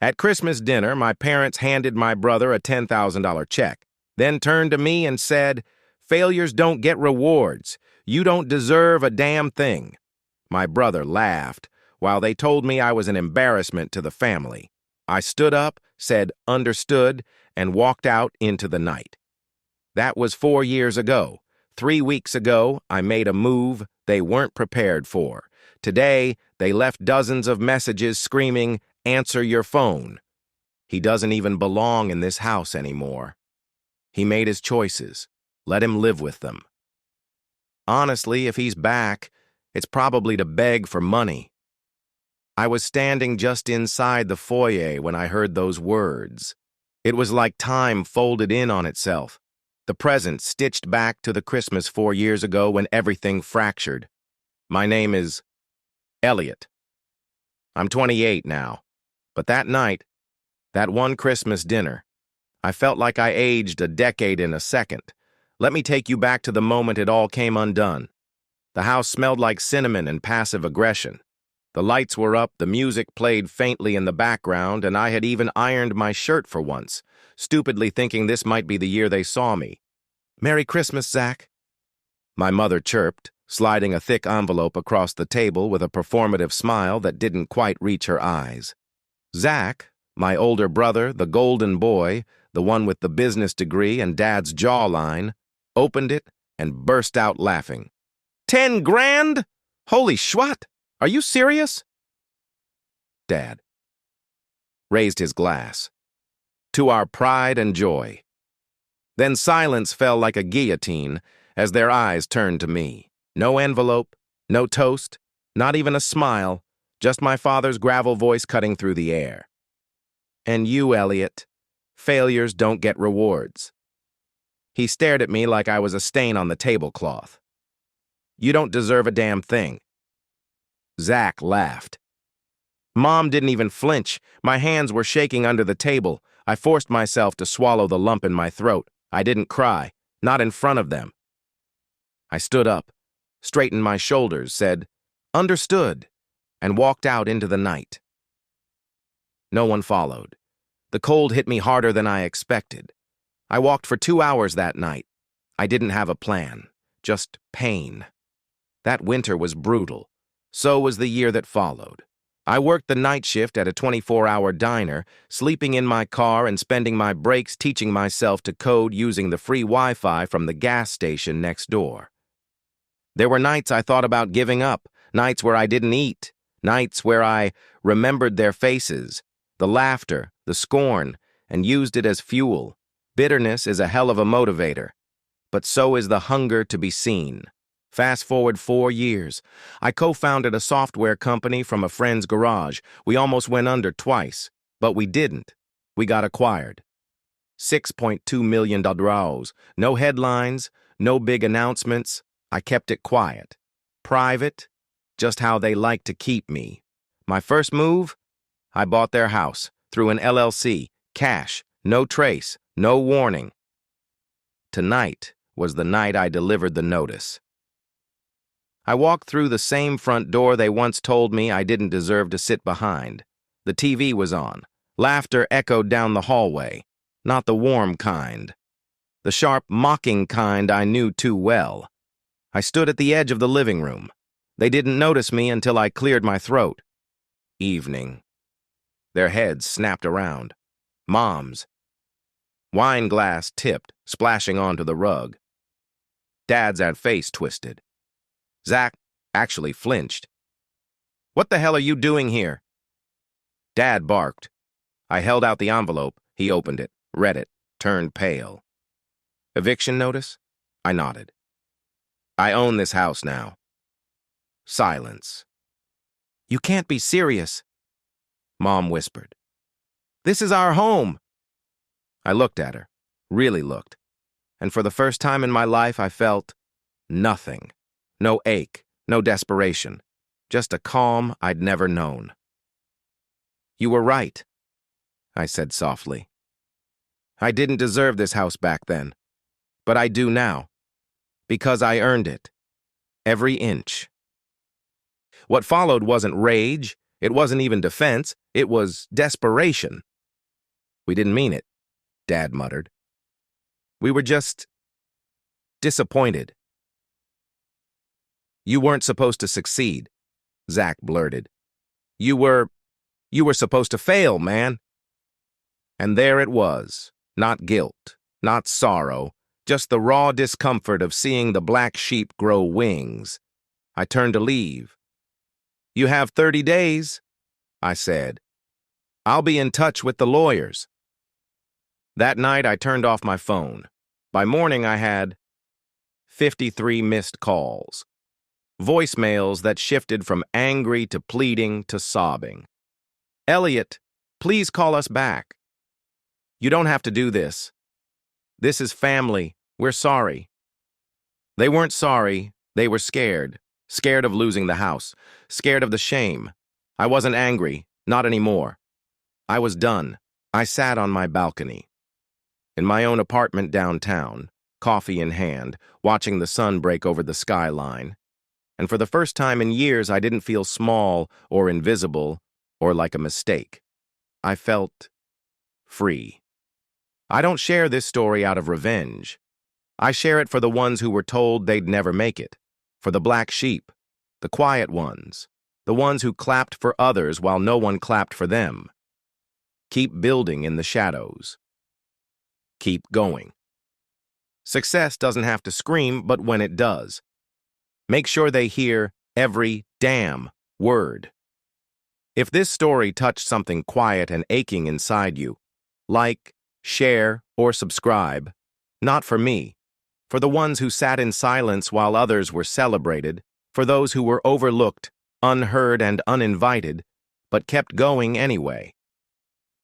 At Christmas dinner, my parents handed my brother a $10,000 check, then turned to me and said, "Failures don't get rewards. You don't deserve a damn thing." My brother laughed, while they told me I was an embarrassment to the family. I stood up, said understood, and walked out into the night. That was 4 years ago. 3 weeks ago, I made a move they weren't prepared for. Today, they left dozens of messages screaming, "Answer your phone." He doesn't even belong in this house anymore. He made his choices. Let him live with them. Honestly, if he's back, it's probably to beg for money. I was standing just inside the foyer when I heard those words. It was like time folded in on itself. The present stitched back to the Christmas 4 years ago when everything fractured. My name is Elliot. I'm 28 now, but that night, that one Christmas dinner, I felt like I aged a decade in a second. Let me take you back to the moment it all came undone. The house smelled like cinnamon and passive aggression. The lights were up, the music played faintly in the background, and I had even ironed my shirt for once, stupidly thinking this might be the year they saw me. "Merry Christmas, Zach," my mother chirped, sliding a thick envelope across the table with a performative smile that didn't quite reach her eyes. Zach, my older brother, the golden boy, the one with the business degree and Dad's jawline, opened it and burst out laughing. 10 grand? Holy schwat! Are you serious? Dad raised his glass. To our pride and joy. Then silence fell like a guillotine as their eyes turned to me. No envelope, no toast, not even a smile, just my father's gravel voice cutting through the air. "And you, Elliot, failures don't get rewards." He stared at me like I was a stain on the tablecloth. "You don't deserve a damn thing." Zach laughed. Mom didn't even flinch. My hands were shaking under the table. I forced myself to swallow the lump in my throat. I didn't cry, not in front of them. I stood up, straightened my shoulders, said, "Understood," and walked out into the night. No one followed. The cold hit me harder than I expected. I walked for 2 hours that night. I didn't have a plan, just pain. That winter was brutal. So was the year that followed. I worked the night shift at a 24-hour diner, sleeping in my car and spending my breaks teaching myself to code using the free Wi-Fi from the gas station next door. There were nights I thought about giving up, nights where I didn't eat, nights where I remembered their faces, the laughter, the scorn, and used it as fuel. Bitterness is a hell of a motivator, but so is the hunger to be seen. Fast forward 4 years. I co-founded a software company from a friend's garage. We almost went under twice, but we didn't. We got acquired. $6.2 million. No headlines, no big announcements. I kept it quiet. Private, just how they like to keep me. My first move? I bought their house through an LLC. Cash, no trace, no warning. Tonight was the night I delivered the notice. I walked through the same front door they once told me I didn't deserve to sit behind. The TV was on. Laughter echoed down the hallway. Not the warm kind. The sharp, mocking kind I knew too well. I stood at the edge of the living room. They didn't notice me until I cleared my throat. Evening. Their heads snapped around. Mom's. Wine glass tipped, splashing onto the rug. Dad's face twisted. Zach actually flinched. "What the hell are you doing here?" Dad barked. I held out the envelope. He opened it, read it, turned pale. "Eviction notice?" I nodded. "I own this house now." Silence. "You can't be serious," Mom whispered. "This is our home." I looked at her, really looked, and for the first time in my life I felt nothing. No ache, no desperation, just a calm I'd never known. "You were right," I said softly. "I didn't deserve this house back then, but I do now, because I earned it, every inch." What followed wasn't rage, It wasn't even defense, it was desperation. We didn't mean it, Dad muttered. We were just disappointed. You weren't supposed to succeed, Zach blurted. You were supposed to fail, man. And there it was, not guilt, not sorrow, just the raw discomfort of seeing the black sheep grow wings. I turned to leave. You have 30 days, I said. I'll be in touch with the lawyers. That night I turned off my phone. By morning I had 53 missed calls. Voicemails that shifted from angry to pleading to sobbing. Elliot, please call us back. You don't have to do this. This is family. We're sorry. They weren't sorry. They were scared. Scared of losing the house. Scared of the shame. I wasn't angry. Not anymore. I was done. I sat on my balcony. In my own apartment downtown, coffee in hand, watching the sun break over the skyline. And for the first time in years, I didn't feel small or invisible or like a mistake. I felt free. I don't share this story out of revenge. I share it for the ones who were told they'd never make it, for the black sheep, the quiet ones, the ones who clapped for others while no one clapped for them. Keep building in the shadows. Keep going. Success doesn't have to scream, but when it does, make sure they hear every damn word. If this story touched something quiet and aching inside you, like, share, or subscribe, not for me, for the ones who sat in silence while others were celebrated, for those who were overlooked, unheard, and uninvited, but kept going anyway.